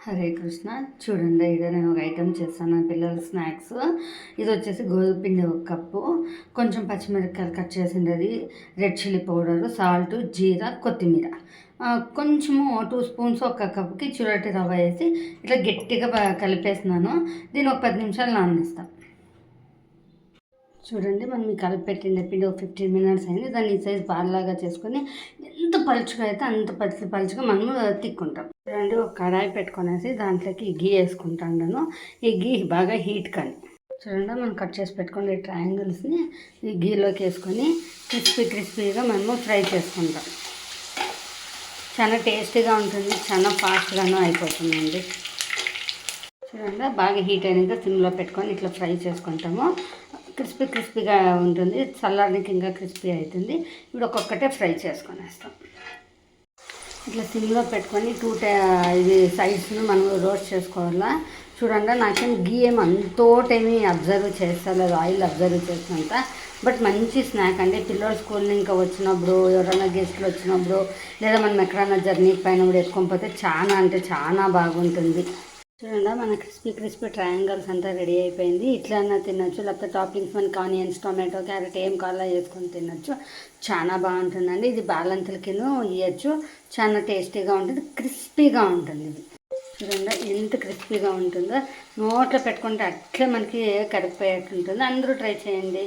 హరే కృష్ణ. చూడండి, ఇదే నేను ఒక ఐటెం చేస్తాను నా పిల్లల స్నాక్స్. ఇది వచ్చేసి గోధుమ పిండి ఒక కప్పు, కొంచెం పచ్చిమిరపకాయలు కట్ చేసిండేది, రెడ్ చిల్లీ పౌడరు, సాల్ట్, జీరా, కొత్తిమీర, కొంచెము 2 స్పూన్స్ ఒక కప్పుకి చిరోటి రవ్వ వేసి ఇట్లా గట్టిగా కలిపేసినాను. దీన్ని ఒక 10 నిమిషాలు నాననిస్తాను. చూడండి, మనం ఈ కలిపి పెట్టిండే పిండి ఒక 15 మినిట్స్ అయింది. దాన్ని ఈ సైజ్ బాల్లాగా చేసుకొని ఎంత పలుచుగా అయితే అంత పలుచుగా మనము తిక్కుంటాం. చూడండి, ఒక కడాయి పెట్టుకునేసి దాంట్లోకి గీ వేసుకుంటాను నేను. ఈ గీ బాగా హీట్ కానీ. చూడండి, మనం కట్ చేసి పెట్టుకునే ట్రయాంగిల్స్ని ఈ గీలోకి వేసుకొని క్రిస్పీగా మనము ఫ్రై చేసుకుంటాం. చాలా టేస్టీగా ఉంటుంది, చాలా ఫాస్ట్గాను అయిపోతుందండి. చూడండి, బాగా హీట్ అయినాక సిమ్లో పెట్టుకొని ఇట్లా ఫ్రై చేసుకుంటాము. క్రిస్పీగా ఉంటుంది, చల్లారికి ఇంకా క్రిస్పీ అవుతుంది. ఇప్పుడు ఒక్కొక్కటే ఫ్రై చేసుకొనేస్తాం. ఇట్లా సిమ్లో పెట్టుకొని ఇది సైడ్స్ను మనం రోస్ట్ చేసుకోవాలా. చూడండి, నాకేం గీ ఏమి అంతోటేమి అబ్జర్వ్ చేస్తలేదు, ఆయిల్ అబ్జర్వ్ చేసినంత. బట్ మంచి స్నాక్ అండి. పిల్లలు స్కూల్ ఇంకా వచ్చినప్పుడు, ఎవరైనా గెస్ట్లు వచ్చినప్పుడు, లేదా మనం ఎక్కడైనా జర్నీ పైన ఎత్తుకొని పోతే చాలా అంటే చాలా బాగుంటుంది. చూడండి, మన క్రిస్పీ ట్రయాంగిల్స్ అంతా రెడీ అయిపోయింది. ఇట్లన్నా తినొచ్చు, లేకపోతే టాపింగ్స్ మనకి ఆనియన్స్, టొమాటో, క్యారెట్ ఏం కావాలో వేసుకొని తినొచ్చు. చాలా బాగుంటుందండి. ఇది బాలంతలకిను ఇవ్వచ్చు. చాలా టేస్టీగా ఉంటుంది, క్రిస్పీగా ఉంటుంది. ఇది చూడండి ఎంత క్రిస్పీగా ఉంటుందో, నోట్లో పెట్టుకుంటే అట్లే మనకి కరిగిపోయేట్టు ఉంటుంది. అందరూ ట్రై చేయండి.